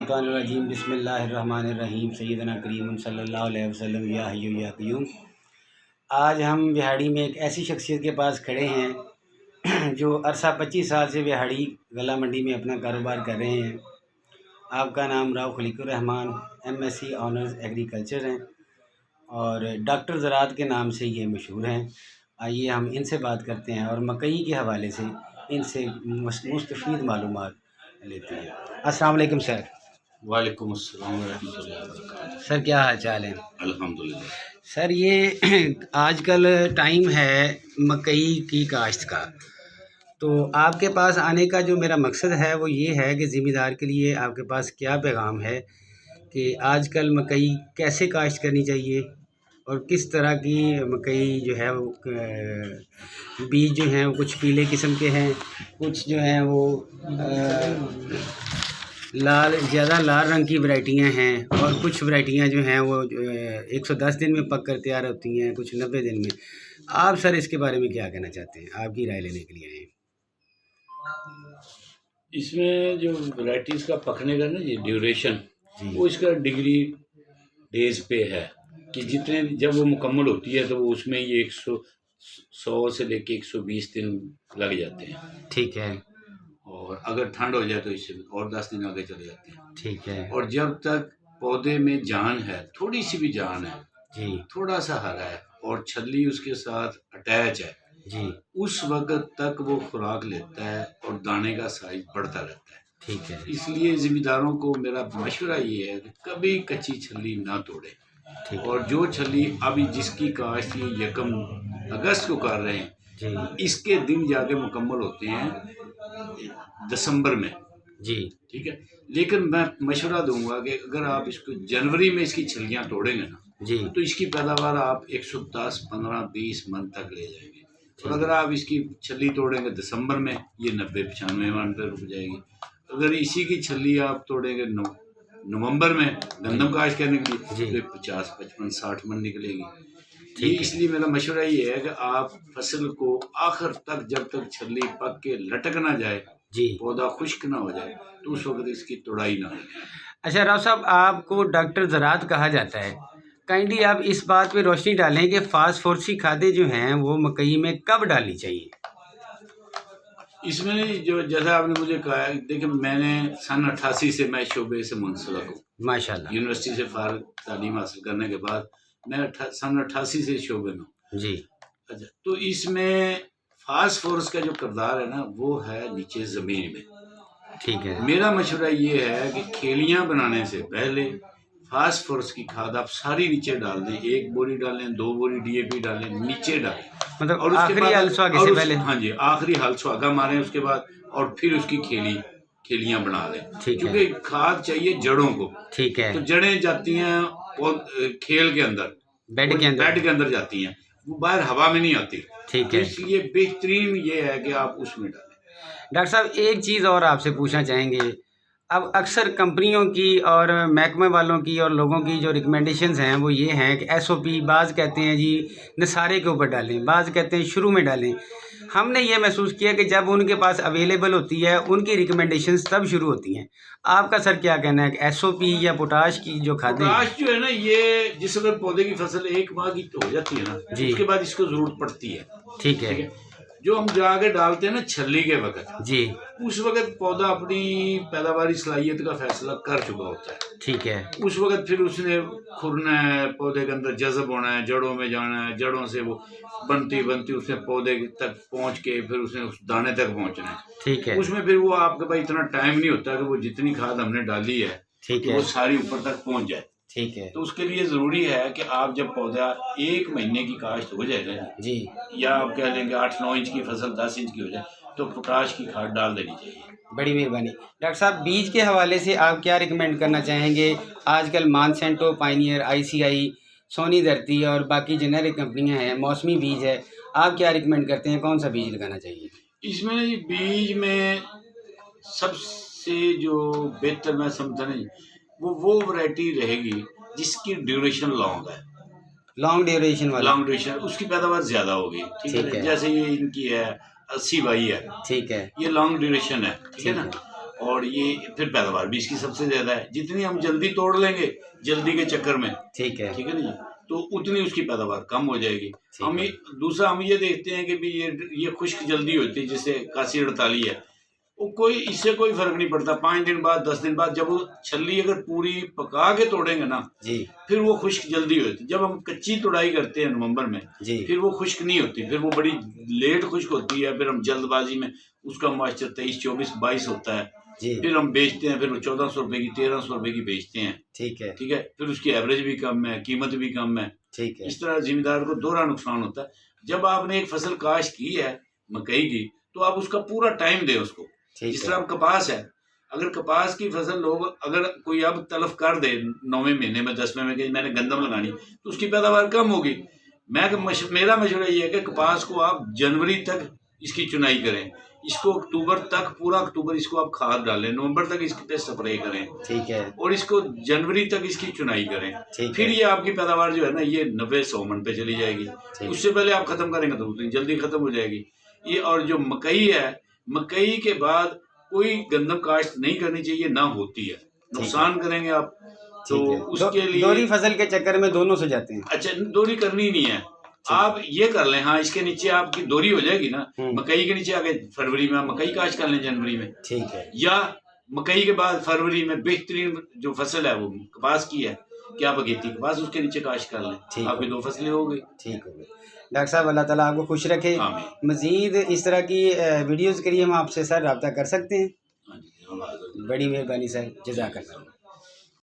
रजीम बिस्मिल्लाहिर्रहमानिर्रहीम सय्यदना करीम सल्लल्लाहु अलैहि वसल्लम या हय्यु या क़य्यूम। आज हम बिहाड़ी में एक ऐसी शख्सियत के पास खड़े हैं जो अरसा 25 साल से बिहाड़ी गला मंडी में अपना कारोबार कर रहे हैं। आपका नाम Rao Khaliqur Rahman MSc honours agriculture हैं और डॉक्टर ज़रात के नाम से ये मशहूर हैं। आइए हम इनसे बात करते हैं और मकई के हवाले से इनसे मुस्तफ़ीद मालूमात लेते हैं। अस्सलाम वालेकुम सर। वालेकुम अस्सलाम वरहमतुल्लाहि वबरकातुहू। सर क्या हाल चाल है? अल्हम्दुलिल्लाह। सर ये आजकल टाइम है मकई की काश्त का, तो आपके पास आने का जो मेरा मकसद है वो ये है कि ज़िम्मेदार के लिए आपके पास क्या पैगाम है कि आजकल मकई कैसे काश्त करनी चाहिए और किस तरह की मकई जो है वो बीज जो हैं वो कुछ पीले किस्म के हैं, कुछ जो हैं वो ज़्यादा लाल रंग की वैरायटियां हैं और कुछ वैरायटियां जो हैं वो 110 दिन में पक कर तैयार होती हैं, कुछ 90 दिन में। आप सर इसके बारे में क्या कहना चाहते हैं? आपकी राय लेने के लिए आए हैं। इसमें जो वैरायटीज़ का पकने का ना ये ड्यूरेशन, वो इसका डिग्री डेज पे है कि जितने जब वो मुकम्मल होती है तो वो उसमें ये 100 से लेके 120 दिन लग जाते हैं। ठीक है। और अगर ठंड हो जाए तो इससे और 10 दिन आगे चले जाते हैं। ठीक है। और जब तक पौधे में जान है, थोड़ी सी भी जान है जी, थोड़ा सा हरा है और छल्ली उसके साथ अटैच है जी, उस वक्त तक वो खुराक लेता है और दाने का साइज बढ़ता रहता है। ठीक है। इसलिए जिम्मेदारों को मेरा मशवरा ये है कि कभी कच्ची छल्ली ना तोड़े। ठीक है। और जो छल्ली अभी जिसकी काश्त ये 1 अगस्त को कर रहे हैं, जी, इसके दिन जाके मुकम्मल होते हैं दिसंबर में। जी, ठीक है, लेकिन मैं मशवरा दूंगा कि अगर आप इसको जनवरी में इसकी छलियाँ तोड़ेंगे ना जी, तो इसकी पैदावार आप 110, 15, 20 मन तक ले जाएंगे। और अगर आप इसकी छल्ली तोड़ेंगे दिसंबर में ये 90, 95 मन पर रुक जाएगी। अगर इसी की छल्ली आप तोड़ेंगे नवंबर में गंदम काश्त करने के लिए तो 50, 55, 60 मन निकलेगी। ये इसलिए मेरा मशवरा ये है कि आप फसल को आखिर तक जब तक छल्ली पक के लटक ना जाए, पौधा खुश्क ना हो जाए, तो उस वक्त इसकी तोड़ाई ना हो। अच्छा राव साहब, आपको डॉक्टर ज़रात कहा जाता है, काइंडली आप इस बात पे रोशनी डालें कि फास्फोरस की खादें जो हैं वो मकई में कब डालनी चाहिए? इसमें जो जैसा आपने मुझे कहा है, देखिए मैंने सन 88 से मैं शोबे से मुंसलिक हूँ। माशाल्लाह। यूनिवर्सिटी से फारिग तालीम हासिल करने के बाद मैं सन 88 से शोबे में हूँ। जी। अच्छा, तो इसमें फास्फोरस का जो किरदार है ना वो है नीचे ज़मीन में। ठीक है। मेरा मशवरा ये है कि खेलियाँ बनाने से पहले फास्फोरस की खाद आप सारी नीचे डाल दें। 1 बोरी डालें, 2 बोरी DAP डालें, नीचे डालें। मतलब और उसके आखिरी हल सुहागे से पहले? हाँ जी, आखिरी हल सुहागा मारें उसके बाद और फिर उसकी खेलियाँ बना लें। क्योंकि खाद चाहिए जड़ों को। ठीक है। तो जड़ें जाती हैं खेल के अंदर, बेड के अंदर जाती हैं, वो बाहर हवा में नहीं आती। ठीक है। इसलिए बेहतरीन ये है कि आप उसमें डालें। डॉक्टर साहब एक चीज़ और आपसे पूछना चाहेंगे, अब अक्सर कंपनियों की और महकमे वालों की और लोगों की जो रिकमेंडेशंस हैं वो ये हैं कि SOP, बाज़ कहते हैं जी नसारे के ऊपर डालें, बाज़ कहते हैं शुरू में डालें। हमने ये महसूस किया कि जब उनके पास अवेलेबल होती है उनकी रिकमेंडेशंस तब शुरू होती हैं। आपका सर क्या कहना है कि SOP या पोटाश की जो खादें, पोटाश जो है ना, ये जिस वक्त पौधे की फसल 1 माह की हो जाती है ना जी, उसके बाद इसको जरूरत पड़ती है। ठीक है। जो हम जाके डालते हैं ना छल्ली के वक्त जी, उस वक्त पौधा अपनी पैदावारी सलाहियत का फैसला कर चुका होता है। ठीक है। उस वक्त फिर उसने खुरना है, पौधे के अंदर जज़ब होना है, जड़ों में जाना है, जड़ों से वो बनती बनती उसने पौधे तक पहुंच के फिर उसने उस दाने तक पहुंचना है। ठीक है। उसमें फिर वो आपके पास इतना टाइम नहीं होता कि वो जितनी खाद हमने डाली है ठीक कि है, वो सारी ऊपर तक पहुंच जाए। ठीक है। तो उसके लिए ज़रूरी है कि आप जब पौधा 1 महीने की काश्त हो जाएगा जी, या आप कह लेंगे 8-9 इंच की फसल 10 इंच की हो जाए तो पोटाश की खाद डाल देनी चाहिए। बड़ी मेहरबानी। डॉक्टर साहब बीज के हवाले से आप क्या रिकमेंड करना चाहेंगे? आजकल मानसेंटो, पायनियर, ICI, सोनी धरती और बाकी जेनेरिक कंपनियां हैं, मौसमी बीज है, आप क्या रिकमेंड करते हैं कौन सा बीज लगाना चाहिए? इसमें बीज में सबसे जो बेहतर मैं समझता नहीं वो वैरायटी रहेगी जिसकी ड्यूरेशन लॉन्ग है। लॉन्ग ड्यूरेशन वाला? लॉन्ग ड्यूरेशन, उसकी पैदावार ज्यादा होगी। ठीक है, जैसे ये इनकी है 80/22 है। ठीक है। ये लॉन्ग ड्यूरेशन है। ठीक है ना। और ये फिर पैदावार भी इसकी सबसे ज़्यादा है। जितनी हम जल्दी तोड़ लेंगे जल्दी के चक्कर में, ठीक है ना जी, तो उतनी उसकी पैदावार कम हो जाएगी। हम है। दूसरा हम ये देखते हैं कि भी ये खुश्क जल्दी होती है, जैसे कासी 48 है, वो कोई इससे कोई फर्क नहीं पड़ता। 5 दिन बाद 10 दिन बाद जब वो छल्ली अगर पूरी पका के तोड़ेंगे ना जी फिर वो खुश्क जल्दी होती है। जब हम कच्ची तुड़ाई करते हैं नवंबर में जी फिर वो खुश्क नहीं होती, फिर वो बड़ी लेट खुश्क होती है। फिर हम जल्दबाजी में उसका मॉइस्चर 23, 24, 22 होता है, जी फिर हम बेचते हैं, फिर वो 1400 रुपए की 1300 रुपए की बेचते हैं। ठीक है फिर उसकी एवरेज भी कम है, कीमत भी कम है। ठीक है इस तरह जिम्मेदार को दोहरा नुकसान होता है। जब आपने एक फसल काश्त की है मकई की तो आप उसका पूरा टाइम दें उसको। ठीक जिस है तरह कपास है, अगर कपास की फसल लोग अगर कोई अब तलफ कर दे 9वें महीने में 10वें में कि मैंने गंदम लगानी तो उसकी पैदावार कम होगी। मेरा मशवरा ये है कि कपास को आप जनवरी तक इसकी चुनाई करें, इसको अक्टूबर तक, पूरा अक्टूबर इसको आप खाद डालें, नवंबर तक इसके पे स्प्रे करें ठीक है और इसको जनवरी तक इसकी चुनाई करें। ठीक फिर है ये आपकी पैदावार जो है ना ये 90-100 मन पे चली जाएगी। ठीक उससे पहले आप खत्म करेंगे तो उतनी जल्दी खत्म हो जाएगी ये। और जो मकई है, मकई के बाद कोई गंदम काश्त नहीं करनी चाहिए, ना होती है, नुकसान करेंगे आप। तो ठीक है उसके लिए दोहरी फसल के चक्कर में दोनों से जाते हैं। अच्छा, दोहरी करनी नहीं है, आप ये कर लें। हाँ, इसके नीचे आपकी दोहरी हो जाएगी ना, मकई के नीचे आगे फरवरी में आप मकई काश्त कर लें जनवरी में, ठीक है या मकई के बाद फरवरी में बेहतरीन जो फसल है वो कपास की है, क्या बगेती कपास, उसके नीचे काश्त कर लें, आपकी 2 फसलें हो गई। ठीक हो गई। डॉक्टर साहब अल्लाह ताला आपको खुश रखे। आमीन। मज़ीद इस तरह की वीडियोज़ के लिए हम आपसे सर रब्ता कर सकते हैं? हाँ जी, बड़ी मेहरबानी सर, जज़ाकल्लाह।